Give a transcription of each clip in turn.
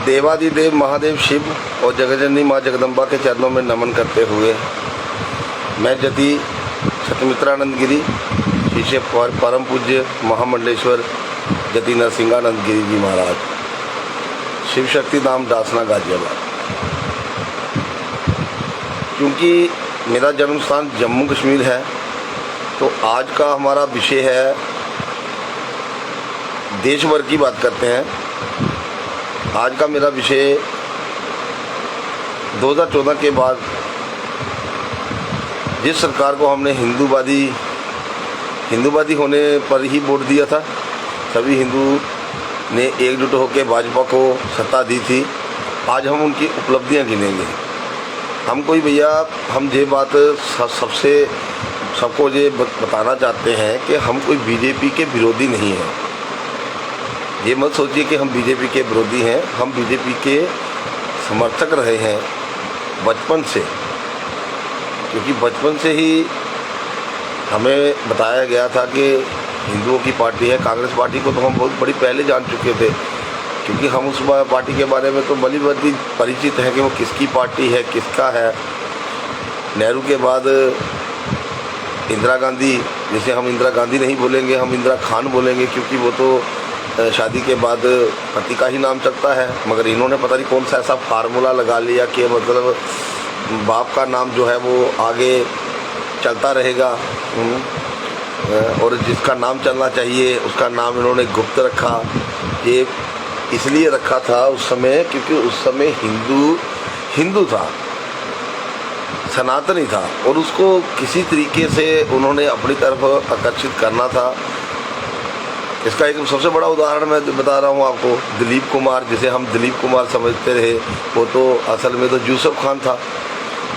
देवादिदेव महादेव शिव और जगजननी माँ जगदम्बा के चरणों में नमन करते हुए मैं जति सतमित्रानंद गिरी शिष्य परम पूज्य महामंडलेश्वर जति नरसिंहानंद गिरी जी महाराज, शिव शक्ति धाम डासना गाजियाबाद। क्योंकि मेरा जन्म स्थान जम्मू कश्मीर है तो आज का हमारा विषय है, देश भर की बात करते हैं। आज का मेरा विषय 2014 के बाद जिस सरकार को हमने हिंदूवादी होने पर ही वोट दिया था, सभी हिंदू ने एकजुट होकर भाजपा को सत्ता दी थी। आज हम उनकी उपलब्धियां गिनेंगे। हम कोई भैया हम ये बात सबको ये बताना चाहते हैं कि हम कोई बीजेपी के विरोधी नहीं हैं। ये मत सोचिए कि हम बीजेपी के विरोधी हैं। हम बीजेपी के समर्थक रहे हैं बचपन से, क्योंकि बचपन से ही हमें बताया गया था कि हिंदुओं की पार्टी है। कांग्रेस पार्टी को तो हम बहुत बड़ी पहले जान चुके थे, क्योंकि हम उस पार्टी के बारे में तो भली भांति परिचित हैं कि वो किसकी पार्टी है, किसका है। नेहरू के बाद इंदिरा गांधी, जिसे हम इंदिरा गांधी नहीं बोलेंगे, हम इंदिरा खान बोलेंगे, क्योंकि वो तो शादी के बाद पति का ही नाम चलता है। मगर इन्होंने पता नहीं कौन सा ऐसा फार्मूला लगा लिया कि मतलब बाप का नाम जो है वो आगे चलता रहेगा, और जिसका नाम चलना चाहिए उसका नाम इन्होंने गुप्त रखा। ये इसलिए रखा था उस समय क्योंकि उस समय हिंदू था, सनातनी था, और उसको किसी तरीके से उन्होंने अपनी तरफ आकर्षित करना था। इसका एक सबसे बड़ा उदाहरण मैं बता रहा हूँ आपको। दिलीप कुमार, जिसे हम दिलीप कुमार समझते रहे, वो तो असल में तो यूसुफ खान था,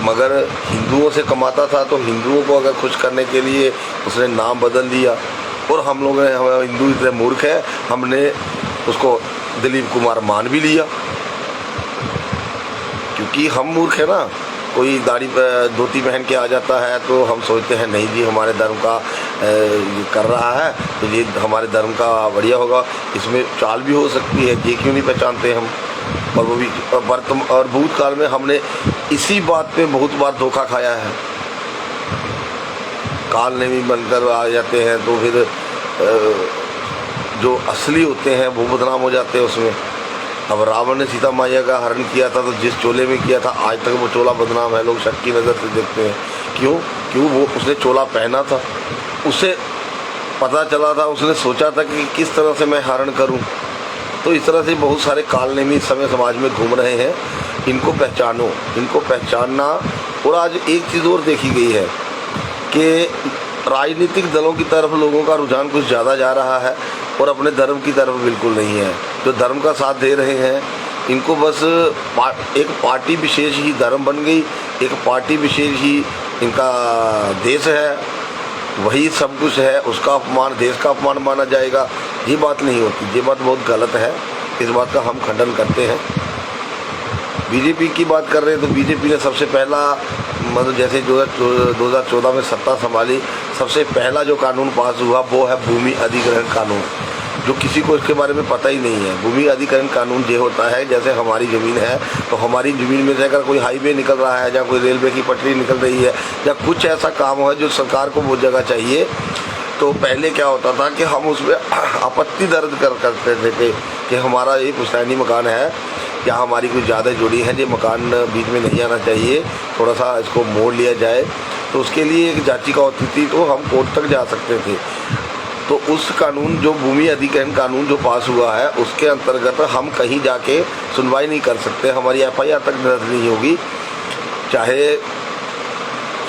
मगर हिंदुओं से कमाता था। तो हिंदुओं को अगर खुश करने के लिए उसने नाम बदल दिया, और हम लोग ने, हम हिंदू इतने मूर्ख है, हमने उसको दिलीप कुमार मान भी लिया। क्योंकि हम मूर्ख है ना, कोई दाढ़ी धोती पहन के आ जाता है तो हम सोचते हैं नहीं जी हमारे धर्म का ये कर रहा है तो ये हमारे धर्म का बढ़िया होगा, इसमें चाल भी हो सकती है, ये क्यों नहीं पहचानते हम। और वो भी वर्तमान और भूतकाल में हमने इसी बात पे बहुत बार धोखा खाया है। काल नेमी बनकर आ जाते हैं तो फिर जो असली होते हैं वो बदनाम हो जाते हैं उसमें। अब रावण ने सीता मैया का हरण किया था तो जिस चोले में किया था, आज तक वो चोला बदनाम है। लोग शक की नज़र से देखते हैं। क्यों वो उसने चोला पहना था, उसे पता चला था, उसने सोचा था कि किस तरह से मैं हरण करूं। तो इस तरह से बहुत सारे कालनेमी इस समय समाज में घूम रहे हैं। इनको पहचानो, इनको पहचानना। और आज एक चीज़ और देखी गई है कि राजनीतिक दलों की तरफ लोगों का रुझान कुछ ज़्यादा जा रहा है और अपने धर्म की तरफ बिल्कुल नहीं है। जो धर्म का साथ दे रहे हैं इनको बस एक पार्टी विशेष ही धर्म बन गई, एक पार्टी विशेष ही इनका देश है, वही सब कुछ है, उसका अपमान देश का अपमान माना जाएगा। ये बात नहीं होती, ये बात बहुत गलत है। इस बात का हम खंडन करते हैं। बीजेपी की बात कर रहे हैं तो बीजेपी ने सबसे पहला, मतलब जैसे 2014 में सत्ता संभाली, सबसे पहला जो कानून पास हुआ वो है भूमि अधिग्रहण कानून, जो किसी को इसके बारे में पता ही नहीं है। भूमि अधिग्रहण कानून ये होता है, जैसे हमारी ज़मीन है तो हमारी ज़मीन में से अगर कोई हाईवे निकल रहा है या कोई रेलवे की पटरी निकल रही है या कुछ ऐसा काम है जो सरकार को वो जगह चाहिए, तो पहले क्या होता था कि हम उसमें आपत्ति दर्ज करते थे कि हमारा ये पुश्तैनी मकान है या हमारी कुछ ज़्यादा जुड़ी है, ये मकान बीच में नहीं आना चाहिए, थोड़ा सा इसको मोड़ लिया जाए। तो उसके लिए एक याचिका होती थी, तो हम कोर्ट तक जा सकते थे। तो उस कानून, जो भूमि अधिग्रहण कानून जो पास हुआ है, उसके अंतर्गत हम कहीं जाके सुनवाई नहीं कर सकते, हमारी FIR तक दर्ज नहीं होगी। चाहे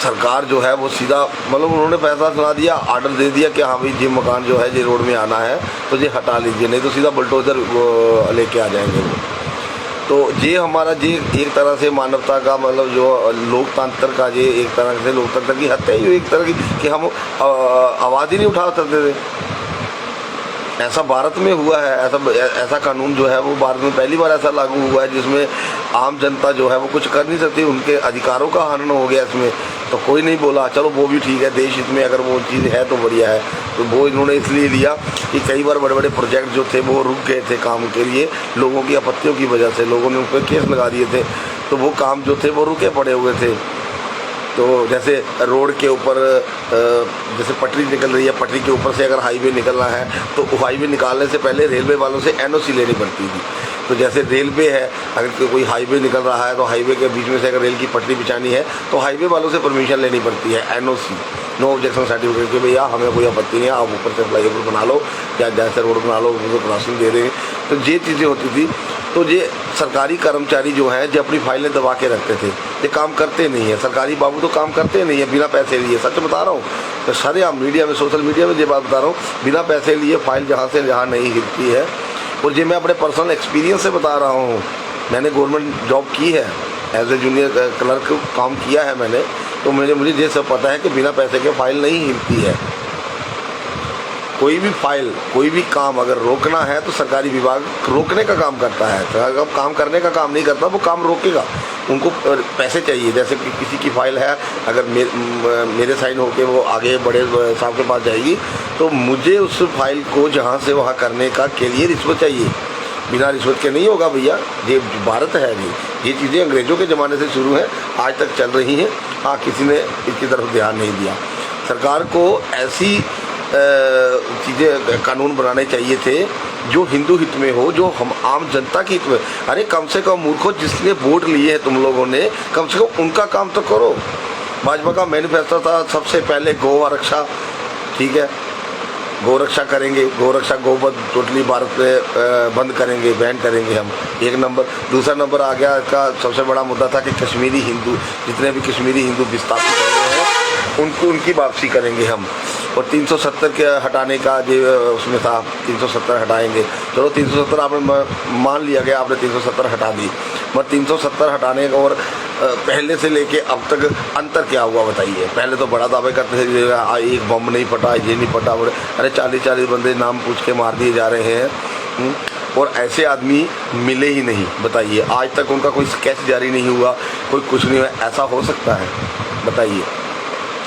सरकार जो है वो सीधा, मतलब उन्होंने फैसला सुना दिया, आर्डर दे दिया कि हाँ भाई ये मकान जो है ये रोड में आना है तो ये हटा लीजिए, नहीं तो सीधा बुलडोजर लेके आ जाएंगे वो। तो ये हमारा ये एक तरह से मानवता का, मतलब जो लोकतंत्र का, ये एक तरह से लोकतंत्र की हत्या ही एक तरह की, कि हम आवाज़ ही नहीं उठा सकते थे। ऐसा भारत में हुआ है, ऐसा कानून जो है वो भारत में पहली बार ऐसा लागू हुआ है जिसमें आम जनता जो है वो कुछ कर नहीं सकती, उनके अधिकारों का हनन हो गया इसमें। तो कोई नहीं बोला, चलो वो भी ठीक है, देश हित में अगर वो चीज़ है तो बढ़िया है। तो वो इन्होंने इसलिए लिया कि कई बार बड़े बड़े प्रोजेक्ट जो थे वो रुक गए थे काम के लिए, लोगों की आपत्तियों की वजह से लोगों ने उन पर केस लगा दिए थे, तो वो काम जो थे वो रुके पड़े हुए थे। तो जैसे रोड के ऊपर जैसे पटरी निकल रही है, पटरी के ऊपर से अगर हाईवे निकलना है तो हाईवे निकालने से पहले रेलवे वालों से एनओसी लेनी पड़ती थी। तो जैसे रेलवे है, अगर कोई हाईवे निकल रहा है तो हाईवे के बीच में से अगर रेल की पटरी बिछानी है तो हाईवे वालों से परमिशन लेनी पड़ती है, एनओसी, नो ऑब्जेक्शन सर्टिफिकेट, कि भैया हमें कोई आपत्ति नहीं है, आप ऊपर से फ्लाईओवर बना लो या जैसे रोड बना लो, उनको क्रॉसिंग दे देंगे। तो ये चीज़ें होती थी। तो ये सरकारी कर्मचारी जो हैं जो अपनी फाइलें दबा के रखते थे, ये काम करते नहीं है, सरकारी बाबू तो काम करते नहीं है बिना पैसे लिए, सच बता रहा हूँ। तो सारे मीडिया में, सोशल मीडिया में ये बात बता रहा हूँ, बिना पैसे लिए फाइल जहाँ से जहाँ नहीं हिलती है। और ये मैं अपने पर्सनल एक्सपीरियंस से बता रहा हूँ। मैंने गवर्नमेंट जॉब की है, एज ए जूनियर क्लर्क काम किया है मैंने, तो मुझे ये सब पता है कि बिना पैसे के फाइल नहीं हिलती है। कोई भी फाइल, कोई भी काम अगर रोकना है तो सरकारी विभाग रोकने का काम करता है, अगर काम करने का काम नहीं करता वो काम रोकेगा। उनको पैसे चाहिए, जैसे कि किसी की फाइल है, अगर मेरे साइन होके वो आगे बड़े साहब के पास जाएगी तो मुझे उस फाइल को जहाँ से वहाँ करने का के लिए रिश्वत चाहिए। बिना रिश्वत के नहीं होगा भैया, ये भारत है जी। ये चीज़ें अंग्रेज़ों के ज़माने से शुरू हैं, आज तक चल रही हैं। हाँ, किसी ने इसकी तरफ ध्यान नहीं दिया। सरकार को ऐसी चीज़ें, कानून बनाने चाहिए थे जो हिंदू हित में हो, जो हम आम जनता के हित में। अरे कम से कम मूर्खों, जिसने वोट लिए हैं तुम लोगों ने, कम से कम उनका काम तो करो। भाजपा का मैनिफेस्टो था सबसे पहले गौ रक्षा, ठीक है, गौ रक्षा करेंगे, गौ रक्षा गोवध टोटली भारत में बंद करेंगे, बैन करेंगे हम, एक नंबर। दूसरा नंबर आ गया इसका सबसे बड़ा मुद्दा था कि कश्मीरी हिंदू, जितने भी कश्मीरी हिंदू विस्थापित हुए हैं उनकी वापसी करेंगे हम। और 370 के हटाने का जो उसमें था, 370 हटाएंगे। चलो 370 आपने मान लिया गया, आपने 370 हटा दी, मगर 370 हटाने का और पहले से लेके अब तक अंतर क्या हुआ बताइए। पहले तो बड़ा दावे करते थे एक बम नहीं फटा, ये नहीं फटा, अरे 40-40 बंदे नाम पूछ के मार दिए जा रहे हैं। और ऐसे आदमी मिले ही नहीं, बताइए। आज तक उनका कोई स्केच जारी नहीं हुआ, कोई कुछ नहीं हुआ। ऐसा हो सकता है बताइए।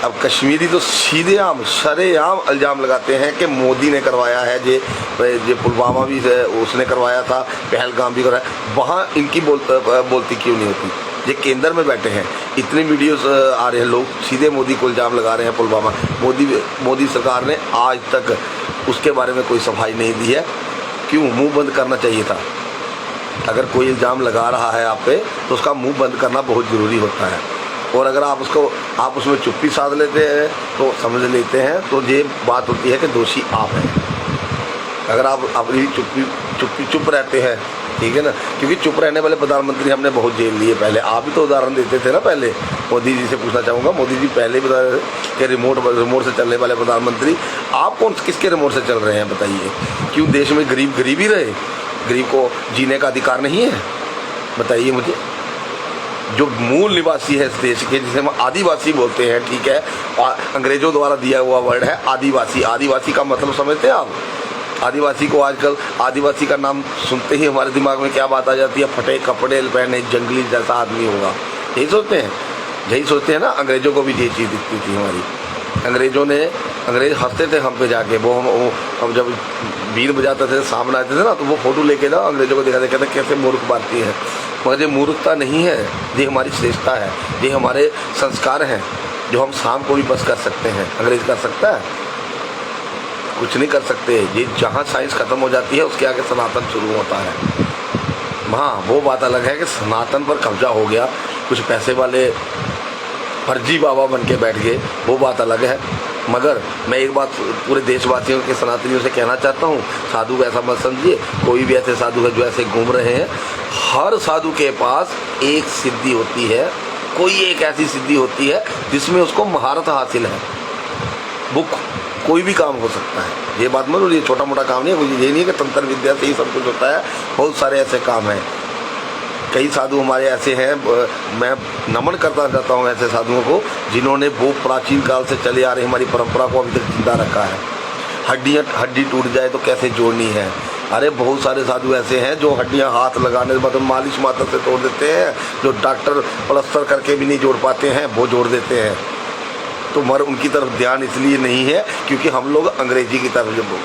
अब कश्मीरी तो सीधे आम शरेआम इल्ज़ाम लगाते हैं कि मोदी ने करवाया है, ये पुलवामा भी उसने करवाया था, पहलगाम भी करवाया। वहाँ इनकी बोलती क्यों नहीं होती? ये केंद्र में बैठे हैं, इतने वीडियोस आ रहे हैं, लोग सीधे मोदी को इल्ज़ाम लगा रहे हैं पुलवामा। मोदी सरकार ने आज तक उसके बारे में कोई सफाई नहीं दी है। क्यों? मुंह बंद करना चाहिए था। अगर कोई इल्ज़ाम लगा रहा है आप पे तो उसका मुंह बंद करना बहुत ज़रूरी होता है। और अगर आप उसमें चुप्पी साध लेते हैं तो समझ लेते हैं, तो ये बात होती है कि दोषी आप हैं। अगर आप अपनी चुप रहते हैं, ठीक है ना, क्योंकि चुप रहने वाले प्रधानमंत्री हमने बहुत जेल लिए पहले। आप भी तो उदाहरण देते थे ना पहले। मोदी जी से पूछना चाहूँगा, मोदी जी पहले भी बता रहे थे कि रिमोट से चलने वाले प्रधानमंत्री, आप किसके रिमोट से चल रहे हैं बताइए? क्यों देश में गरीब ही रहे? गरीब को जीने का अधिकार नहीं है? बताइए मुझे। जो मूल निवासी है इस देश के, जिसे हम आदिवासी बोलते हैं, ठीक है, अंग्रेजों द्वारा दिया हुआ वर्ड है आदिवासी। आदिवासी का मतलब समझते हैं आप? आदिवासी को आजकल, आदिवासी का नाम सुनते ही हमारे दिमाग में क्या बात आ जाती है? फटे कपड़े पहने जंगली जैसा आदमी होगा, यही सोचते हैं ना। अंग्रेजों को भी ये चीज़ दिखती थी हमारी। अंग्रेज हंसते थे हम पे जाके। वो हम जब बीन बजाते थे, सामने आते थे ना, तो वो फोटो लेके ना अंग्रेजों को दिखाते, कहते कैसे मूर्ख भारतीय हैं। मगर ये मूर्खता नहीं है, ये हमारी श्रेष्ठता है, ये हमारे संस्कार हैं जो हम शाम को भी बस कर सकते हैं। अंग्रेज कर सकता है? कुछ नहीं कर सकते। ये जहाँ साइंस खत्म हो जाती है उसके आगे सनातन शुरू होता है। हाँ, वो बात अलग है कि सनातन पर कब्जा हो गया, कुछ पैसे वाले फर्जी बाबा बन के बैठ गए, वो बात अलग है। मगर मैं एक बात पूरे देशवासियों के, सनातनियों से कहना चाहता हूँ, साधु को ऐसा मत समझिए। कोई भी ऐसे साधु है जो ऐसे घूम रहे हैं, हर साधु के पास एक सिद्धि होती है, कोई एक ऐसी सिद्धि होती है जिसमें उसको महारत हासिल है। वो कोई भी काम हो सकता है। ये बात मतलब ये छोटा मोटा काम नहीं है, ये नहीं कि तंत्र विद्या से ही सब कुछ होता है। बहुत सारे ऐसे काम हैं। कई साधु हमारे ऐसे हैं, मैं नमन करना चाहता हूँ ऐसे साधुओं को जिन्होंने वो प्राचीन काल से चले आ रही हमारी परंपरा को अभी तक जिंदा रखा है। हड्डी टूट जाए तो कैसे जोड़नी है। अरे बहुत सारे साधु ऐसे हैं जो हड्डियां हाथ लगाने मतलब मालिश मात्र से तोड़ देते हैं, जो डॉक्टर प्लास्टर करके भी नहीं जोड़ पाते हैं वो जोड़ देते हैं। तो मगर उनकी तरफ ध्यान इसलिए नहीं है क्योंकि हम लोग अंग्रेजी की तरफ जब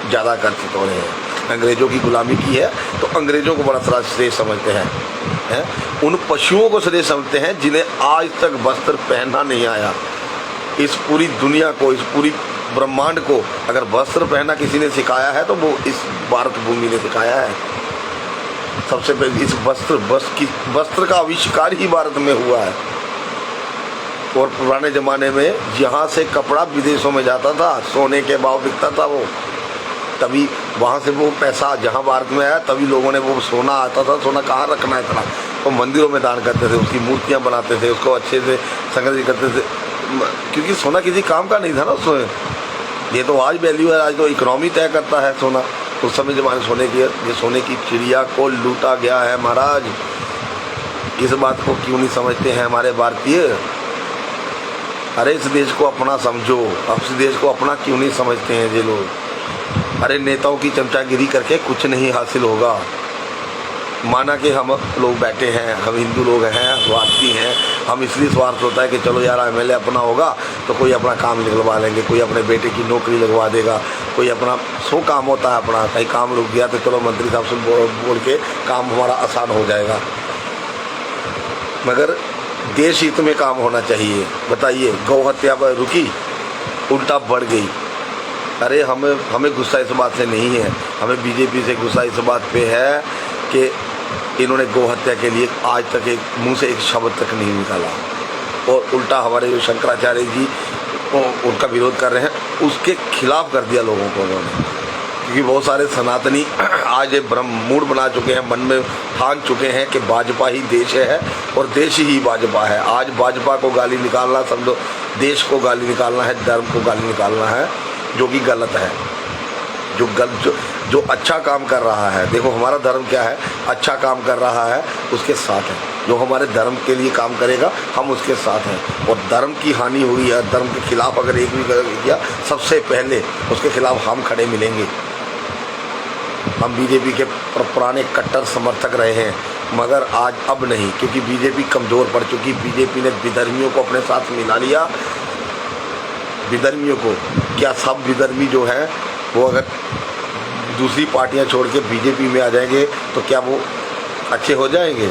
ज़्यादा आकर्षित हो रहे हैं, अंग्रेज़ों की गुलामी की है तो अंग्रेज़ों को बड़ा श्रेष्ठ समझते हैं, उन पशुओं को श्रेष्ठ समझते हैं जिन्हें आज तक वस्त्र पहनना नहीं आया। इस पूरी दुनिया को, इस पूरी ब्रह्मांड को अगर वस्त्र पहनना किसी ने सिखाया है तो वो इस भारत भूमि ने सिखाया है। सबसे पहले इस वस्त्र का आविष्कार ही भारत में हुआ है। और पुराने ज़माने में यहाँ से कपड़ा विदेशों में जाता था, सोने के भाव बिकता था वो, तभी वहाँ से वो पैसा जहाँ भारत में आया तभी लोगों ने वो सोना आता था, सोना कहाँ रखना है इतना, तो मंदिरों में दान करते थे, उसकी मूर्तियाँ बनाते थे, उसको अच्छे से संग्रहित करते थे, क्योंकि सोना किसी काम का नहीं था ना उसमें। ये तो आज वैल्यू है, आज तो इकोनॉमी तय करता है सोना। उस समय ज़माने सोने की चिड़िया को लूटा गया है महाराज। इस बात को क्यों नहीं समझते हैं हमारे भारतीय? अरे इस देश को अपना समझो, अब इस देश को अपना क्यों नहीं समझते हैं ये लोग? अरे नेताओं की चमचागिरी करके कुछ नहीं हासिल होगा। माना कि हम लोग बैठे हैं, हम हिंदू लोग हैं, स्वार्थी हैं, हम इसलिए स्वार्थ होता है कि चलो यार एमएलए अपना होगा तो कोई अपना काम निकलवा लेंगे, कोई अपने बेटे की नौकरी लगवा देगा, कोई अपना 100 काम होता है अपना, कहीं काम रुक गया तो चलो मंत्री साहब से बोल के काम हमारा आसान हो जाएगा। मगर देश हित में काम होना चाहिए। बताइए, गौ हत्या पर रुकी, उल्टा बढ़ गई। अरे हमें गुस्सा इस बात से नहीं है, हमें बीजेपी से गुस्सा इस बात पे है कि इन्होंने गौ हत्या के लिए आज तक एक मुंह से एक शब्द तक नहीं निकाला, और उल्टा हमारे जो शंकराचार्य जी उनका विरोध कर रहे हैं, उसके खिलाफ कर दिया लोगों को उन्होंने। क्योंकि बहुत सारे सनातनी आज ब्रह्म मूड बना चुके हैं, मन में ठान चुके हैं कि भाजपा ही देश है और देश ही भाजपा है। आज भाजपा को गाली निकालना, समझो देश को गाली निकालना है, धर्म को गाली निकालना है, जो कि गलत है। जो अच्छा काम कर रहा है, देखो हमारा धर्म क्या है, अच्छा काम कर रहा है उसके साथ है, जो हमारे धर्म के लिए काम करेगा हम उसके साथ हैं। और धर्म की हानि हुई है, धर्म के खिलाफ अगर एक भी किया, सबसे पहले उसके खिलाफ हम खड़े मिलेंगे। हम बीजेपी के पुराने कट्टर समर्थक रहे हैं, मगर आज अब नहीं, क्योंकि बीजेपी कमज़ोर पड़ चुकी। बीजेपी ने विधर्मियों को अपने साथ मिला लिया। विधर्मियों को क्या, सब विधर्मी जो हैं वो अगर दूसरी पार्टियां छोड़ के बीजेपी में आ जाएंगे तो क्या वो अच्छे हो जाएंगे?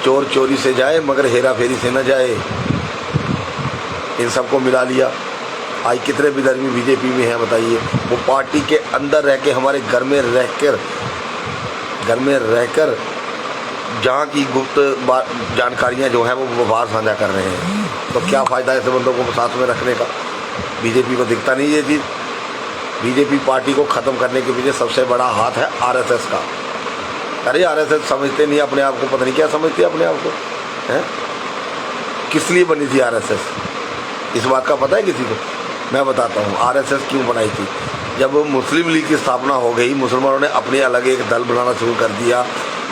चोर चोरी से जाए मगर हेरा फेरी से न जाए। इन सबको मिला लिया। आज कितने विधर्मी बीजेपी में हैं बताइए? वो पार्टी के अंदर रह के, हमारे घर में रहकर जहाँ की गुप्त जानकारियाँ जो हैं वो बाहर साझा कर रहे हैं। तो क्या फ़ायदा ऐसे बंदों को साथ में रखने का? बीजेपी को दिखता नहीं ये चीज़। बीजेपी पार्टी को ख़त्म करने के पीछे सबसे बड़ा हाथ है आरएसएस का। अरे आरएसएस समझते नहीं अपने आप को, पता नहीं क्या समझती है अपने आप को, हैं? किस लिए बनी थी आरएसएस, इस बात का पता है किसी को? मैं बताता हूँ आरएसएस क्यों बनाई थी। जब मुस्लिम लीग की स्थापना हो गई, मुसलमानों ने अपने अलग एक दल बनाना शुरू कर दिया,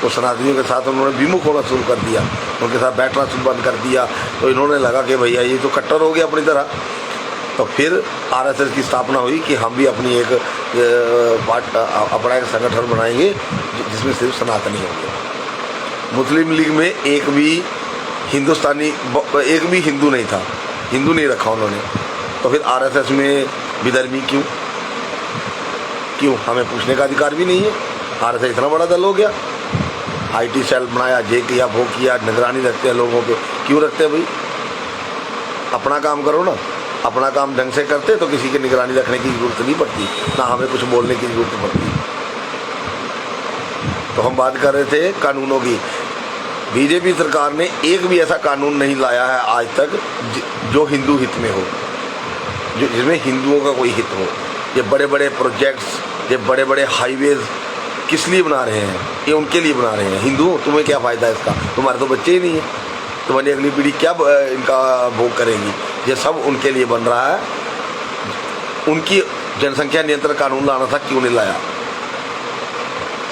तो सनातनियों के साथ उन्होंने विमुख होना शुरू कर दिया, उनके साथ बैठना शुरू बंद कर दिया। तो इन्होंने लगा कि भैया ये तो कट्टर हो गया अपनी तरह। तो फिर आरएसएस की स्थापना हुई कि हम भी अपनी अपना एक संगठन बनाएंगे जिसमें सिर्फ सनातनी होंगे। मुस्लिम लीग में एक भी हिंदू नहीं था, हिंदू नहीं रखा उन्होंने। तो फिर आरएसएस में विधर्मी क्यों? हमें पूछने का अधिकार भी नहीं है। आरएसएस इतना बड़ा दल हो गया, आईटी सेल बनाया, ये किया वो किया, निगरानी रखते हैं लोगों पे। क्यों रखते हैं भाई? अपना काम करो ना। अपना काम ढंग से करते तो किसी की निगरानी रखने की जरूरत नहीं पड़ती, ना हमें कुछ बोलने की जरूरत पड़ती। तो हम बात कर रहे थे कानूनों की। बीजेपी सरकार ने एक भी ऐसा कानून नहीं लाया है आज तक जो हिंदू हित में हो, जिसमें हिंदुओं का कोई हित हो। ये बड़े बड़े प्रोजेक्ट्स, ये बड़े बड़े हाईवेज किस लिए बना रहे हैं? ये उनके लिए बना रहे हैं। हिंदू, तुम्हें क्या फ़ायदा है इसका? तुम्हारे तो बच्चे ही नहीं हैं, तुम्हारी अगली पीढ़ी क्या इनका भोग करेगी? ये सब उनके लिए बन रहा है। उनकी जनसंख्या नियंत्रण कानून लाना था, क्यों नहीं लाया?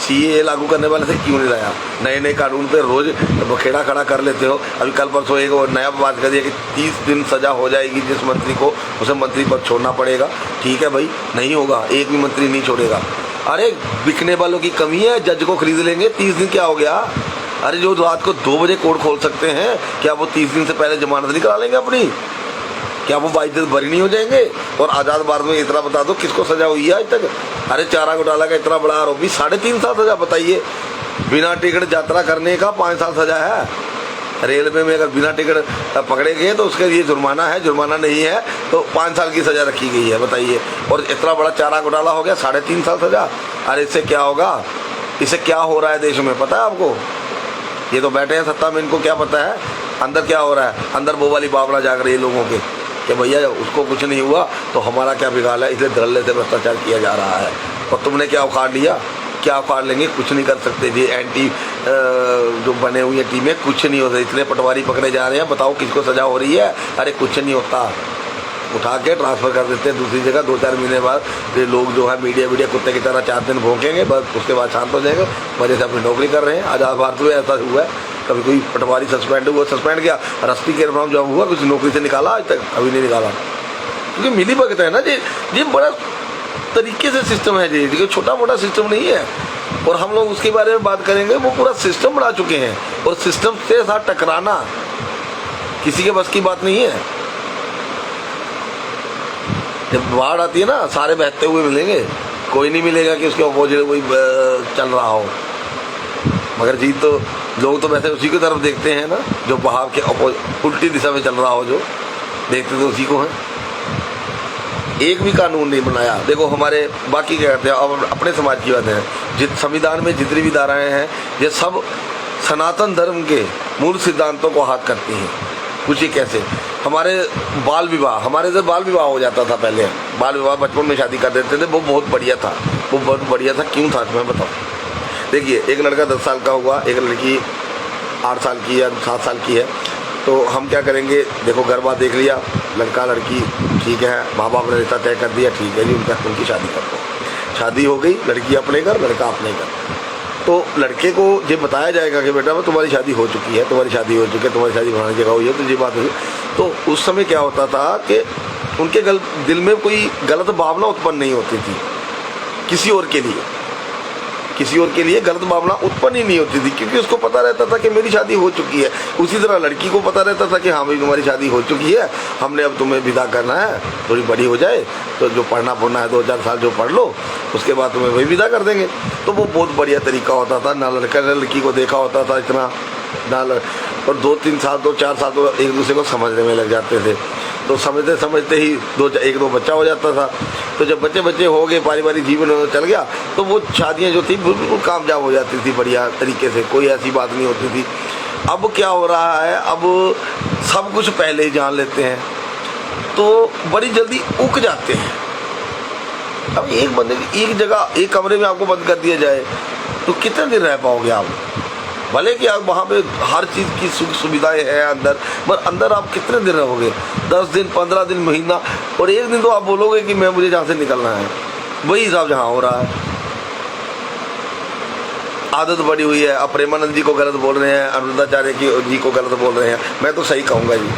सीए लागू करने वाले थे, क्यों नहीं लाया? नए नए कानून पे रोज बखेड़ा खड़ा कर लेते हो। अभी कल परसों एक नया बात कर दिया कि 30 दिन सजा हो जाएगी जिस मंत्री को, उसे मंत्री पद छोड़ना पड़ेगा। ठीक है भाई, नहीं होगा, एक भी मंत्री नहीं छोड़ेगा। अरे बिकने वालों की कमी है, जज को खरीद लेंगे, 30 दिन क्या हो गया? अरे जो रात को 2 बजे कोर्ट खोल सकते हैं, क्या वो 30 दिन से पहले जमानत नहीं करा लेंगे अपनी? क्या वो बाइज्जत बरी नहीं हो जाएंगे? और आज़ाद भारत में इतना बता दो किसको सजा हुई है आज तक? अरे चारा घोटाला का इतना बड़ा आरोपी 3.5 साल सजा, बताइए। बिना टिकट यात्रा करने का 5 साल सजा है। रेलवे में अगर बिना टिकट पकड़े गए तो उसके लिए जुर्माना है, जुर्माना नहीं है तो 5 साल की सजा रखी गई है, बताइए। और इतना बड़ा चारा घोटाला हो गया, 3.5 साल सजा। अरे इससे क्या होगा? इससे क्या हो रहा है देश में पता है आपको? ये तो बैठे हैं सत्ता में, इनको क्या पता है अंदर क्या हो रहा है? अंदर वो वाली बावड़ा जाग रही है लोगों के कि भैया उसको कुछ नहीं हुआ तो हमारा क्या बिगाड़ है, इसलिए धड़ल्ले से भ्रष्टाचार किया जा रहा है। और तुमने क्या उखाड़ लिया? क्या उखाड़ लेंगे? कुछ नहीं कर सकते जी। एंटी जो बने हुई है टीमें, कुछ नहीं होता। इतने पटवारी पकड़े जा रहे हैं, बताओ किसको सजा हो रही है? अरे कुछ नहीं होता, उठा के ट्रांसफ़र कर देते हैं दूसरी जगह। 2-4 महीने बाद ये लोग जो है मीडिया कुत्ते की तरह 4 दिन भोंकेंगे, बस उसके बाद शांत हो जाएंगे, मजे से अपनी नौकरी कर रहे हैं। आज़ाद भारत में ऐसा हुआ है, कभी कोई पटवारी सस्पेंड हुआ, सस्पेंड किया, रस्टी के नाम जब हुआ कुछ नौकरी से निकाला, आज तक अभी नहीं निकाला, क्योंकि मिली भगत है ना जी। ये बड़ा तरीके से सिस्टम है जी, छोटा मोटा सिस्टम नहीं है। और हम लोग उसके बारे में बात करेंगे, वो पूरा सिस्टम बना चुके हैं और सिस्टम से साथ टकराना किसी के बस की बात नहीं है। जब बाढ़ आती है ना, सारे बहते हुए मिलेंगे, कोई नहीं मिलेगा कि उसके अपोजिट कोई चल रहा हो। मगर जी तो लोग तो वैसे उसी की तरफ देखते हैं ना, जो बहाव के उल्टी दिशा में चल रहा हो, जो देखते तो उसी को हैं। एक भी कानून नहीं बनाया। देखो हमारे बाकी क्या कहते हैं, अब अपने समाज की बात है, जिस संविधान में जितनी भी धाराएं हैं ये सब सनातन धर्म के मूल सिद्धांतों को हाथ करती हैं। कुछ ही कैसे हमारे बाल विवाह, हमारे से बाल विवाह हो जाता था पहले, बाल विवाह बचपन में शादी कर देते थे, वो बहुत बढ़िया था, वो बहुत बढ़िया था। क्यों था मैं बताऊँ? देखिए, एक लड़का 10 साल का हुआ, एक लड़की 8 साल की या 7 साल की है, तो हम क्या करेंगे? देखो घर बार देख लिया, लड़का लड़की ठीक है, माँ बाप ने रिश्ता तय कर दिया, ठीक है जी, उनकी शादी कर दो। शादी हो गई, लड़की अपने घर, लड़का अपने घर। तो लड़के को ये बताया जाएगा कि बेटा तुम्हारी शादी हो चुकी है, तुम्हारी शादी हो चुकी है, तुम्हारी शादी बनाने की जगह हुई है, तो ये बात हुई। तो उस समय क्या होता था कि उनके दिल में कोई गलत भावना उत्पन्न नहीं होती थी किसी और के लिए, किसी और के लिए गलत भावना उत्पन्न ही नहीं होती थी, क्योंकि उसको पता रहता था कि मेरी शादी हो चुकी है। उसी तरह लड़की को पता रहता था कि हाँ भाई तुम्हारी शादी हो चुकी है, हमने अब तुम्हें विदा करना है, थोड़ी बड़ी हो जाए तो जो पढ़ना है 2-4 साल जो पढ़ लो, उसके बाद तुम्हें वही विदा कर देंगे। तो वो बहुत बढ़िया तरीका होता था, ना लड़का ने लड़की को देखा होता था इतना, ना और 2-3 साल 2-4 साल तो एक दूसरे को समझने में लग जाते थे। तो समझते समझते ही 1-2 बच्चा हो जाता था। तो जब बच्चे हो गए, पारिवारिक जीवन चल गया, तो वो शादियाँ जो थी बिल्कुल कामयाब हो जाती थी बढ़िया तरीके से, कोई ऐसी बात नहीं होती थी। अब क्या हो रहा है, अब सब कुछ पहले ही जान लेते हैं तो बड़ी जल्दी उक जाते हैं। अब एक बंदे एक जगह एक कमरे में आपको बंद कर दिया जाए तो कितने दिन रह पाओगे आप? भले कि आप वहाँ पे हर चीज़ की सुख सुविधाएं हैं अंदर, पर अंदर आप कितने दिन रहोगे? 10 दिन, 15 दिन, महीना, और एक दिन तो आप बोलोगे कि मैं मुझे जहाँ से निकलना है। वही हिसाब जहाँ हो रहा है। आदत बड़ी हुई है। अब प्रेमानंद जी को गलत बोल रहे हैं, अरुणाचार्य जी को गलत बोल रहे हैं। मैं तो सही कहूँगा जी,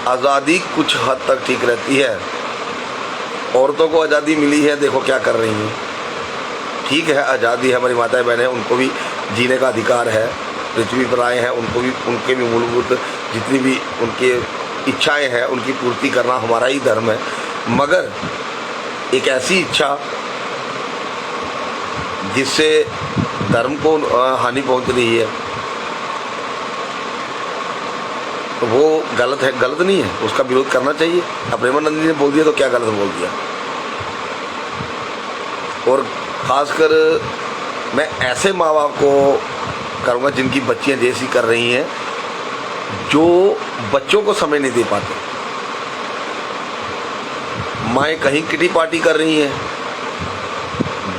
आज़ादी कुछ हद तक ठीक रहती है। औरतों को आज़ादी मिली है, देखो क्या कर रही हैं। ठीक है, आज़ादी है, हमारी माताएं बहनें, उनको भी जीने का अधिकार है। पृथ्वी पर आए हैं, उनको भी, उनके भी मूलभूत जितनी भी उनके इच्छाएं हैं उनकी पूर्ति करना हमारा ही धर्म है। मगर एक ऐसी इच्छा जिससे धर्म को हानि पहुंच रही है तो वो गलत है, गलत नहीं है, उसका विरोध करना चाहिए। अब प्रेमानंद जी ने बोल दिया तो क्या गलत बोल दिया? और खासकर मैं ऐसे माँ बाप को करूँगा जिनकी बच्चियाँ जैसी कर रही हैं, जो बच्चों को समय नहीं दे पाते। माएँ कहीं किटी पार्टी कर रही हैं,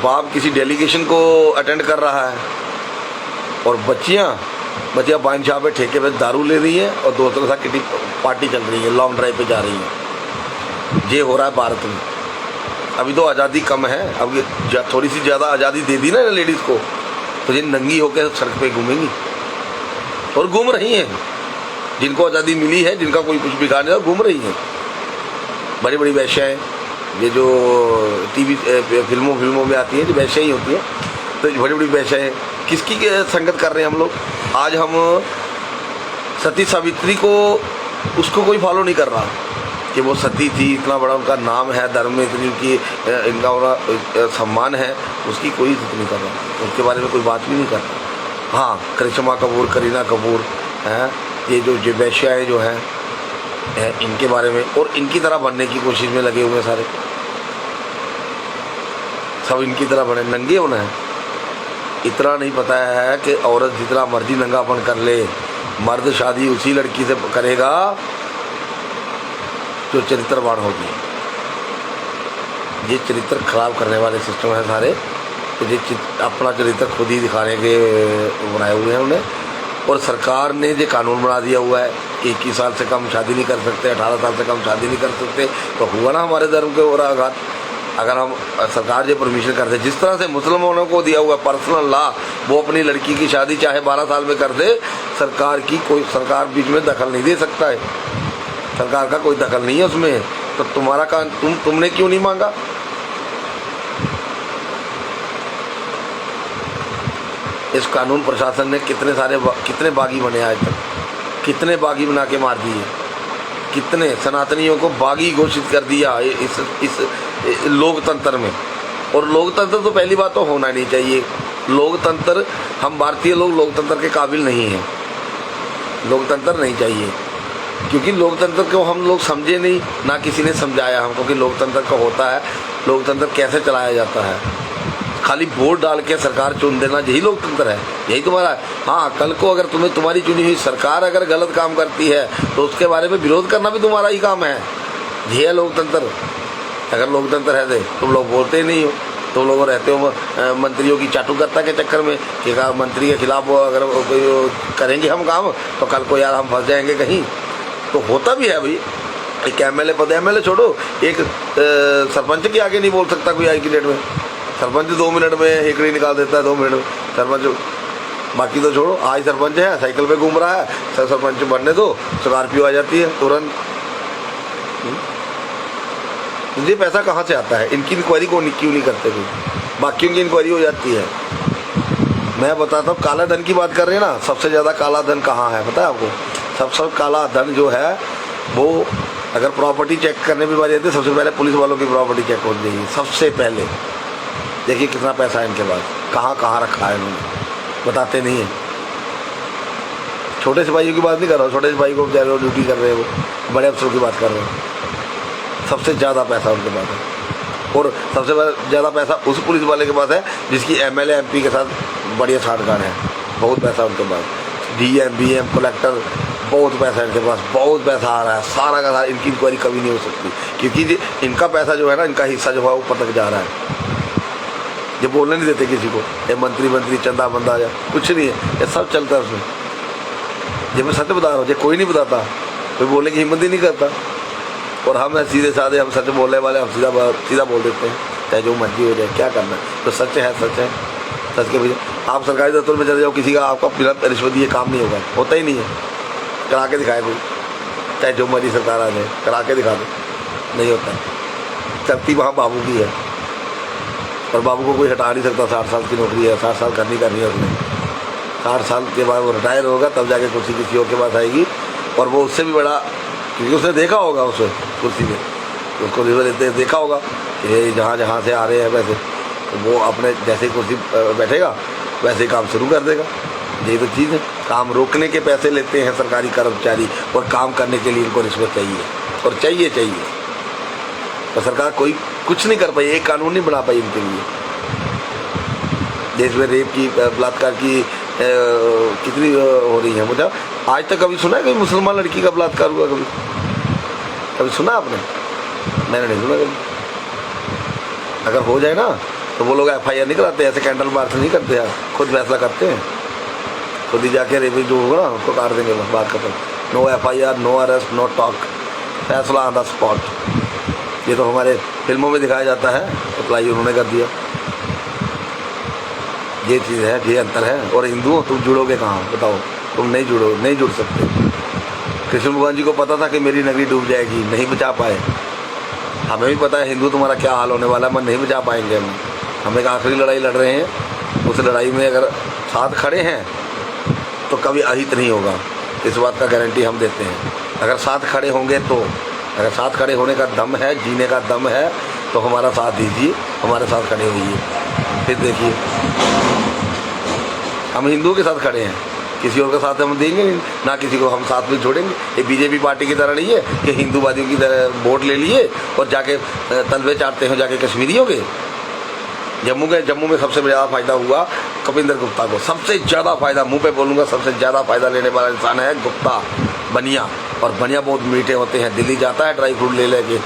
बाप किसी डेलीगेशन को अटेंड कर रहा है, और बच्चियाँ बाइन शाह पे ठेके पे दारू ले रही हैं और दोस्तों के साथ किटी पार्टी चल रही है, लॉन्ग ड्राइव पे जा रही हैं। ये हो रहा है भारत में। अभी तो आज़ादी कम है, अब ये थोड़ी सी ज़्यादा आज़ादी दे दी ना लेडीज़ को, तो ये नंगी होकर सड़क पे घूमेंगी और घूम रही हैं। जिनको आज़ादी मिली है, जिनका कोई कुछ बिगाड़ नहीं, घूम रही हैं। बड़ी बड़ी वैश्याएँ, ये जो टीवी फिल्मों में आती हैं, जो वैश्या ही होती हैं, तो बड़ी बड़ी वैश्याएँ किसकी संगत कर रहे हैं हम लोग। आज हम सती सावित्री को, उसको कोई फॉलो नहीं कर रहा कि वो सती थी, इतना बड़ा उनका नाम है, धर्म में इतनी उनकी इनका सम्मान है, उसकी कोई इज्जत नहीं कर रहा, उसके बारे में कोई बात भी नहीं कर रहा। हाँ, करिश्मा कपूर, करीना कपूर हैं, ये जो वैश्याएँ जो हैं, इनके बारे में, और इनकी तरह बनने की कोशिश में लगे हुए सारे, सब इनकी तरह बने, नंगे होना है। इतना नहीं पता है कि औरत जितना मर्जी नंगापन कर ले, मर्द शादी उसी लड़की से करेगा जो चरित्रवान होगी। ये चरित्र खराब करने वाले सिस्टम है सारे, तो ये अपना चरित्र खुद ही दिखाने के बनाए हुए हैं उन्हें। और सरकार ने जो कानून बना दिया हुआ है कि 21 साल से कम शादी नहीं कर सकते, 18 साल से कम शादी नहीं कर सकते, तो हुआ ना हमारे धर्म के और आघात। अगर हम सरकार जो परमिशन करते, जिस तरह से मुसलमानों को दिया हुआ पर्सनल लॉ, वो अपनी लड़की की शादी चाहे 12 साल में कर दे, सरकार बीच में दखल नहीं दे सकता है, सरकार का कोई दखल नहीं है उसमें। तो तुम्हारा तुमने क्यों नहीं मांगा? इस कानून प्रशासन ने कितने बागी बने आज तक, कितने बागी बना के मार दिए, कितने सनातनियों को बागी घोषित कर दिया इस लोकतंत्र में। और लोकतंत्र तो पहली बात तो होना नहीं चाहिए। लोकतंत्र, हम भारतीय लोग लोकतंत्र के काबिल नहीं हैं, लोकतंत्र नहीं चाहिए, क्योंकि लोकतंत्र को हम लोग समझे नहीं, ना किसी ने समझाया हमको कि लोकतंत्र का होता है, लोकतंत्र कैसे चलाया जाता है। खाली वोट डाल के सरकार चुन देना, यही लोकतंत्र है, यही तुम्हारा है। हाँ, कल को अगर तुम्हारी चुनी हुई सरकार अगर गलत काम करती है तो उसके बारे में विरोध करना भी तुम्हारा ही काम है, ये है लोकतंत्र। अगर लोकतंत्र है तो तुम लोग बोलते ही नहीं हो, तुम लोग रहते हो मंत्रियों की चाटुकर्ता के चक्कर में कि मंत्री के खिलाफ अगर करेंगे हम काम तो कल को यार हम फंस जाएंगे कहीं। तो होता भी है भाई, एक एमएलए पद, एमएलए छोड़ो, एक सरपंच के आगे नहीं बोल सकता कोई आज की डेट में। सरपंच 2 मिनट में हेकड़ी निकाल देता है, 2 मिनट में सरपंच। बाकी तो छोड़ो, आज सरपंच है, साइकिल पे घूम रहा है, सरपंच बनने दो, स्कॉर्पियो आ जाती है तुरंत। ये पैसा कहाँ से आता है? इनकी इंक्वायरी क्यों नहीं करते कोई? बाकियों की इंक्वायरी हो जाती है। मैं बताता हूँ, काला धन की बात कर रहे हैं ना, सबसे ज़्यादा काला धन कहाँ है पता है आपको? सबसे काला धन जो है वो, अगर प्रॉपर्टी चेक करने भी बारी आती है, सबसे पहले पुलिस वालों की प्रॉपर्टी चेक हो जाएगी। सबसे पहले देखिए कितना पैसा है इनके पास, कहाँ रखा है इन्होंने, बताते नहीं है। छोटे सिपाहियों की बात नहीं कर रहा हूँ, छोटे सिपाही को बेचारे ड्यूटी कर रहे हैं, वो बड़े अफसरों की बात कर रहे हैं। सबसे ज़्यादा पैसा उनके पास है, और सबसे ज़्यादा पैसा उस पुलिस वाले के पास है जिसकी एमएलए एमपी के साथ बढ़िया छांटकान है। बहुत पैसा उनके पास, डीएम बीएम कलेक्टर, बहुत पैसा इनके पास, बहुत पैसा आ रहा है, सारा का सारा। इनकी इंक्वायरी कभी नहीं हो सकती, क्योंकि इनका पैसा जो है ना, इनका हिस्सा जो है वो पटक जा रहा है। ये बोलने नहीं देते किसी को, ये मंत्री चंदा बंदा या कुछ नहीं है, ये सब चलता है उसमें। ये मैं सत्य बता रहा हूँ, ये कोई नहीं बताता, कोई बोलने की हिम्मत ही नहीं करता। और हम सीधे साधे, हम सच बोलने वाले, हम सीधा बोल देते हैं, चाहे जो मर्जी हो जाए, क्या करना है। तो सच है, सच के पीछे आप सरकारी दफ्तर में चले जाओ, किसी का आपका बिना रिश्वत दिए काम नहीं होगा, होता ही नहीं है। करा के दिखाए कोई, चाहे जो मर्जी सरकार आ जाए, करा के दिखा दो, नहीं होता। चलती वहाँ बाबू की है, और बाबू को कोई हटा नहीं सकता। 60 साल की नौकरी है, 60 साल करनी है उसने। 60 साल के बाद वो रिटायर होगा, तब जाके कुर्सी किसी और के पास आएगी, और वो उससे भी बड़ा, क्योंकि उसने देखा होगा उसे कुर्सी में, उसको देखा होगा कि ये जहाँ से आ रहे हैं पैसे, तो वो अपने जैसे कुर्सी बैठेगा वैसे ही काम शुरू कर देगा। यही तो चीज़ है, काम रोकने के पैसे लेते हैं सरकारी कर्मचारी, और काम करने के लिए इनको रिश्वत चाहिए, और चाहिए। तो सरकार कोई कुछ नहीं कर पाई, एक कानून नहीं बना पाई इनके लिए। देश में रेप की, बलात्कार की कितनी हो रही है। मुझे आज तक कभी सुना है कोई मुसलमान लड़की का बलात्कार हुआ? कभी सुना आपने? मैंने नहीं सुना कभी। अगर हो जाए ना तो वो लोग FIR नहीं कराते, ऐसे कैंडल मार्च नहीं करते हैं, खुद फैसला करते हैं, खुद ही जाके रेप जो होगा ना उसको काट देंगे, बस बात खत्म। No FIR, no arrest, no talk, फैसला ऑन द स्पॉट। ये तो हमारे फिल्मों में दिखाया जाता है, अप्लाई उन्होंने कर दिया। ये चीज़ है, ये अंतर है। और हिंदू तुम जुड़ोगे कहाँ बताओ? तुम नहीं जुड़ सकते। कृष्ण भगवान जी को पता था कि मेरी नगरी डूब जाएगी, नहीं बचा पाए। हमें भी पता है हिंदू तुम्हारा क्या हाल होने वाला है, मगर नहीं बचा पाएंगे हम एक आखिरी लड़ाई लड़ रहे हैं। उस लड़ाई में अगर साथ खड़े हैं तो कभी अहित नहीं होगा, इस बात का गारंटी हम देते हैं। अगर साथ खड़े होंगे तो, अगर साथ खड़े होने का दम है, जीने का दम है, तो हमारा साथ दीजिए, हमारे साथ खड़े होइए। फिर देखिए हम हिंदुओं के साथ खड़े हैं, किसी और का साथ हम देंगे नहीं, ना किसी को हम साथ में छोड़ेंगे। ये बीजेपी पार्टी की तरह नहीं है कि हिंदूवादियों की तरह वोट ले लिए और जाके तलवे चाटते हो जाके कश्मीरियों के। जम्मू में सबसे ज़्यादा फायदा हुआ कपिंदर गुप्ता को, सबसे ज़्यादा फायदा, मुंह पे बोलूँगा, सबसे ज़्यादा फायदा लेने वाला इंसान है गुप्ता बनिया। और बनिया बहुत मीठे होते हैं, दिल्ली जाता है ड्राई फ्रूट ले लेके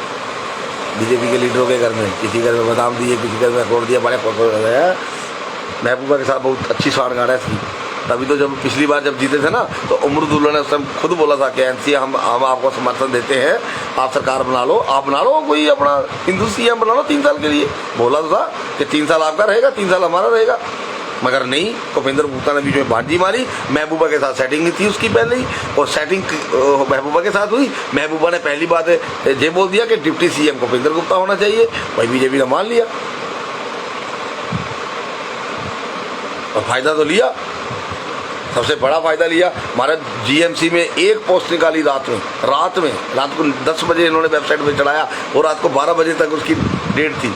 बीजेपी के लीडरों के घर में, किसी घर में बादाम दिए, किसी घर में अखरोट दिया, बड़े महबूबा के साथ बहुत अच्छी साठगांठ थी। तभी तो जब पिछली बार जब जीते थे ना, तो उमरुद्दुल्ला ने उस टाइम खुद बोला था कि एनसी हम आपको समर्थन देते हैं, आप सरकार बना लो, आप बना लो कोई अपना हिंदू सीएम बना लो 3 साल के लिए। बोला तो था कि 3 साल आपका रहेगा, 3 साल हमारा रहेगा, मगर नहीं। कपिंदर गुप्ता ने बीच में बाजी मारी, महबूबा के साथ सेटिंग नहीं थी उसकी पहले ही, और सेटिंग महबूबा के साथ हुई। महबूबा ने पहली बात ये बोल दिया कि डिप्टी सीएम कपिंदर गुप्ता होना चाहिए, वही बीजेपी ने मान लिया और फायदा तो लिया, सबसे बड़ा फायदा लिया। हमारे जीएमसी में एक पोस्ट निकाली रात को 10 बजे इन्होंने वेबसाइट पे चढ़ाया और रात को 12 बजे तक उसकी डेट थी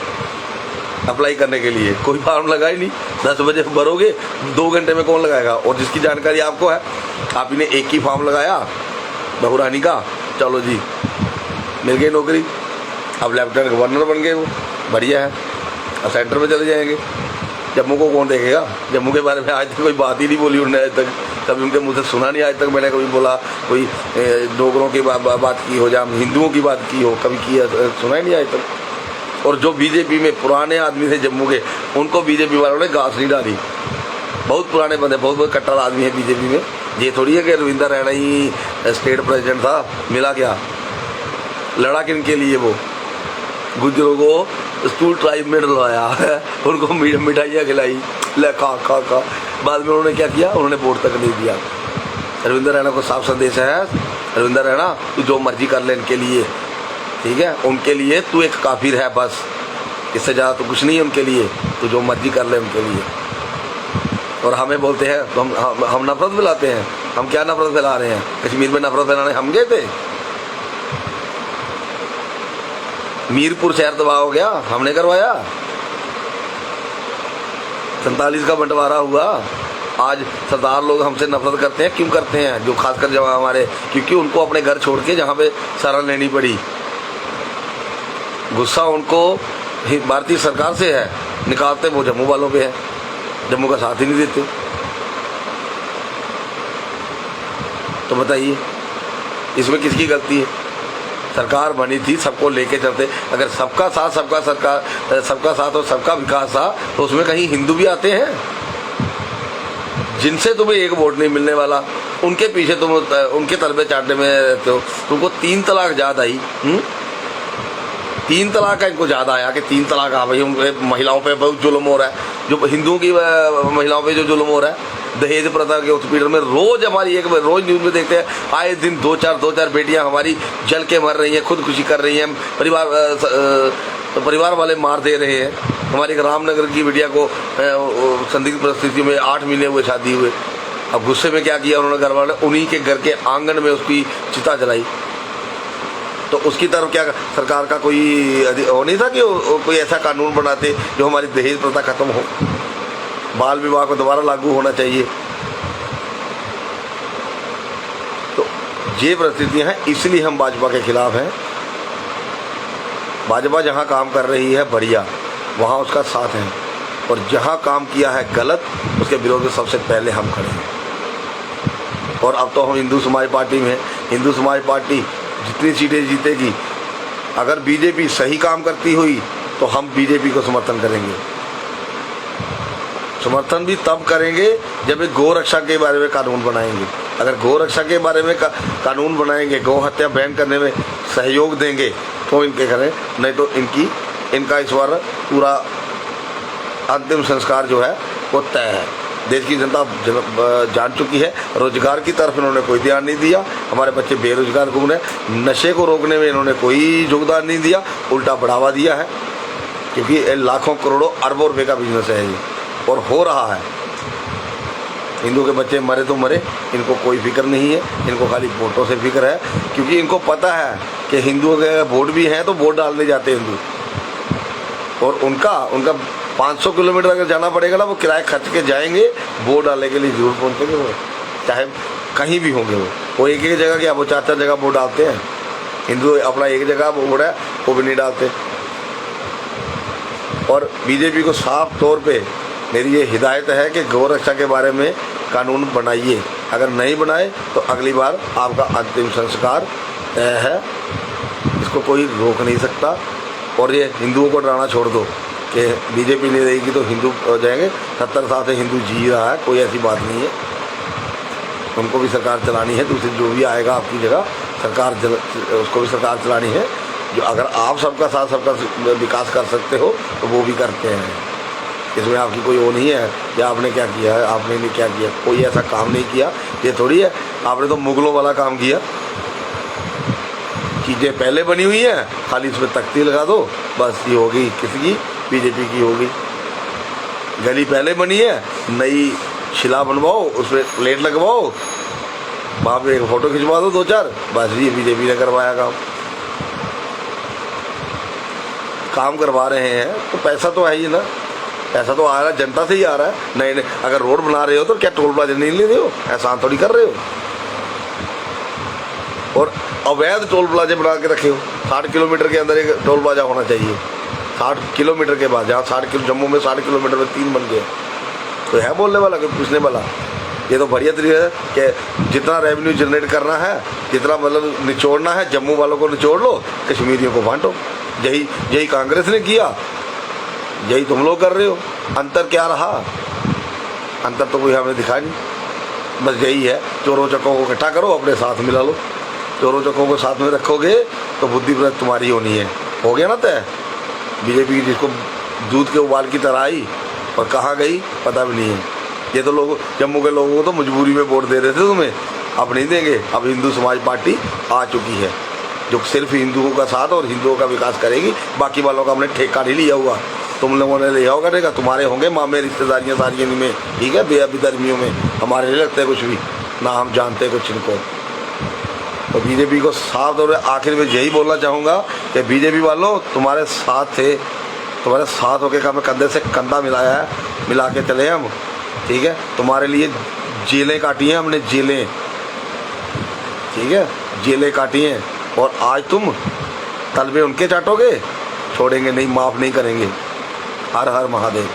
अप्लाई करने के लिए। कोई फॉर्म लगा ही नहीं, 10 बजे भरोगे, 2 घंटे में कौन लगाएगा? और जिसकी जानकारी आपको है, आप इन्हें एक ही फॉर्म लगाया बहुरानी का, चलो जी मिल गई नौकरी, अब लेफ्टिनेंट गवर्नर बन गए वो, बढ़िया है, अब सेंटर में चले जाएंगे। जम्मू को कौन देखेगा? जम्मू के बारे में आज तक कोई बात ही नहीं बोली उन्होंने, आज तक कभी उनके मुँह से सुना नहीं। आज तक मैंने कभी बोला कोई डोगरों की बात की हो, जहाँ हिंदुओं की बात की हो, कभी की सुना ही नहीं आज तक। और जो बीजेपी में पुराने आदमी थे जम्मू के, उनको बीजेपी वालों ने घास नहीं डाली। बहुत पुराने बंदे, बहुत कट्टर आदमी है बीजेपी में। ये थोड़ी है कि रविंदर रैना ही स्टेट प्रेसिडेंट था, मिला क्या? लड़ा किन के लिए? वो गुजरों को स्कूल ट्राइब में डलवाया है, उनको मिठाइयाँ खिलाई, ले खा। बाद में उन्होंने क्या किया? उन्होंने वोट तक नहीं दिया। रविंदर रैना को साफ संदेश है, रविंदर रैना तू जो मर्जी कर ले इनके लिए, ठीक है? उनके लिए तू एक काफिर है बस, इससे ज़्यादा तो कुछ नहीं है उनके लिए, तू जो मर्जी कर ले उनके लिए। और हमें बोलते हैं तो हम नफरत फैलाते हैं। हम क्या नफरत फैला रहे हैं? कश्मीर में नफरत फैलाने हम गए थे? मीरपुर शहर तबाह हो गया, हमने करवाया। 47 का बंटवारा हुआ। आज सरदार लोग हमसे नफरत करते हैं, क्यों करते हैं? जो खासकर जब हमारे, क्योंकि उनको अपने घर छोड़ के जहाँ पे शरण लेनी पड़ी, गुस्सा उनको भारतीय सरकार से है, निकालते वो जम्मू वालों पे है, जम्मू का साथ ही नहीं देते। तो बताइए इसमें किसकी गलती है? सरकार बनी थी सबको लेके चलते, अगर सबका साथ सबका साथ और सबका विकास था, तो उसमें कहीं हिंदू भी आते हैं? जिनसे तुम्हें एक वोट नहीं मिलने वाला, उनके पीछे तुम उनके तलबे चाटने में रहते हो। तुमको 3 तलाक याद आई? 3 तलाक का इनको ज़्यादा आया कि 3 तलाक आ भाई, महिलाओं पे बहुत जुल्म हो रहा है। जो हिंदुओं की महिलाओं पे जो जुल्म हो रहा है, दहेज प्रथा के उत्पीड़न में रोज हमारी रोज न्यूज़ में देखते हैं, आए दिन 2-4 बेटियां हमारी जल के मर रही हैं, खुदकुशी कर रही हैं, परिवार वाले मार दे रहे हैं। हमारी एक रामनगर की बेटिया को संदिग्ध परिस्थितियों में 8 महीने हुए शादी हुए। अब गुस्से में क्या किया उन्होंने, घर वाले उन्हीं के घर के आंगन में उसकी चिता जलाई। तो उसकी तरफ क्या सरकार का कोई हो नहीं था कि कोई ऐसा कानून बनाते जो हमारी दहेज प्रथा खत्म हो, बाल विवाह को दोबारा लागू होना चाहिए। तो ये परिस्थितियां हैं, इसलिए हम भाजपा के खिलाफ हैं। भाजपा जहां काम कर रही है बढ़िया, वहां उसका साथ है, और जहां काम किया है गलत, उसके विरोध में सबसे पहले हम खड़े हैं। और अब तो हम हिंदू समाज पार्टी में, हिंदू समाज पार्टी जितनी सीटें जीतेगी, अगर बीजेपी सही काम करती हुई तो हम बीजेपी को समर्थन करेंगे। समर्थन भी तब करेंगे जब एक गौ रक्षा के बारे में कानून बनाएंगे। अगर गौ रक्षा के बारे में कानून बनाएंगे, गौ हत्या बैन करने में सहयोग देंगे, तो इनके करें, नहीं तो इनका इस बार पूरा अंतिम संस्कार जो है वो तय है। देश की जनता जान चुकी है, रोजगार की तरफ इन्होंने कोई ध्यान नहीं दिया, हमारे बच्चे बेरोजगार घूम रहे, नशे को रोकने में इन्होंने कोई योगदान नहीं दिया, उल्टा बढ़ावा दिया है, क्योंकि लाखों करोड़ों अरबों रुपए का बिजनेस है ये और हो रहा है। हिंदू के बच्चे मरे तो मरे, इनको कोई फिक्र नहीं है, इनको खाली वोटों से फिक्र है, क्योंकि इनको पता है कि हिंदुओं के वोट भी हैं तो वोट डालने जाते हैं हिंदू, और उनका 500 किलोमीटर अगर जाना पड़ेगा ना, वो किराया खर्च के जाएंगे, वोट डालने के लिए जरूर पहुँचेंगे, वो चाहे कहीं भी होंगे, वो एक एक जगह क्या, वो 4-4 जगह वोट डालते हैं। हिंदू अपना एक जगह वोट है वो भी नहीं डालते। और बीजेपी को साफ तौर पे मेरी ये हिदायत है कि गौ रक्षा के बारे में कानून बनाइए, अगर नहीं बनाए तो अगली बार आपका अंतिम संस्कार तय है, इसको कोई रोक नहीं सकता। और ये हिंदुओं को डराना छोड़ दो कि बीजेपी नहीं रहेगी तो हिंदू हो जाएंगे, 70 साल से हिंदू जी रहा है, कोई ऐसी बात नहीं है। उनको भी सरकार चलानी है, दूसरी जो भी आएगा आपकी जगह उसको भी सरकार चलानी है। जो अगर आप सबका साथ सबका विकास कर सकते हो तो वो भी करते हैं, इसमें आपकी कोई वो नहीं है कि आपने क्या किया है, आपने नहीं क्या किया, कोई ऐसा काम नहीं किया। ये थोड़ी है आपने तो मुगलों वाला काम किया, चीज़ें पहले बनी हुई हैं, खाली इसमें तख्ती लगा दो बस, ये होगी किसी की, बीजेपी की होगी। गली पहले बनी है, नई शिला बनवाओ, उसमें प्लेट लगवाओ, वहाँ पे एक फ़ोटो खिंचवा दो 2-4, बस ये बीजेपी ने करवाया काम करवा रहे हैं। तो पैसा तो है ही ना, पैसा तो आ रहा है, जनता से ही आ रहा है। नहीं अगर रोड बना रहे हो तो क्या टोल प्लाजा नहीं ले रहे हो, एहसान थोड़ी कर रहे हो। और अवैध टोल प्लाजे बना के रखे हो, 60 किलोमीटर के अंदर एक टोल प्लाजा होना चाहिए, 60 किलोमीटर के बाद, जहाँ 60 किलो जम्मू में 60 किलोमीटर में 3 बन गए, तो है बोलने वाला कोई पूछने वाला। ये तो बढ़िया तरीका है कि जितना रेवेन्यू जनरेट करना है, जितना मतलब निचोड़ना है, जम्मू वालों को निचोड़ लो, कश्मीरियों को बांटो। यही कांग्रेस ने किया, यही तुम लोग कर रहे हो। अंतर क्या रहा? अंतर तो कोई हमें दिखा नहीं, बस यही है, चोरों चक्कों को इकट्ठा करो, अपने साथ मिला लो। चोरों चक्कों को साथ में रखोगे तो बुद्धि तुम्हारी होनी है। हो गया ना तय। बीजेपी जिसको दूध के उबाल की तरह आई और कहाँ गई पता भी नहीं है। ये तो लोग जम्मू के लोगों को तो मजबूरी में वोट दे रहे थे तुम्हें, अब नहीं देंगे। अब हिंदू समाज पार्टी आ चुकी है जो सिर्फ हिंदुओं का साथ और हिंदुओं का विकास करेगी, बाकी वालों का हमने ठेका नहीं लिया हुआ। तुम लोगों ने लिया होगा ठेका, तुम्हारे होंगे मामे रिश्तेदारियाँ सारी में, ठीक है, बेअबधर्मियों में, हमारे नहीं लगते कुछ भी, ना हम जानते कुछ इनको। तो बीजेपी को साफ तौर पर आखिर में यही बोलना चाहूँगा कि बीजेपी वालों तुम्हारे साथ थे, तुम्हारे साथ होकर हमें कंधे से कंधा मिलाया है, मिला के चले हम, ठीक है। तुम्हारे लिए जेलें काटी हैं हमने, जेलें, ठीक है, जेलें काटी हैं, और आज तुम तलबे उनके चाटोगे, छोड़ेंगे नहीं, माफ़ नहीं करेंगे। हर हर महादेव।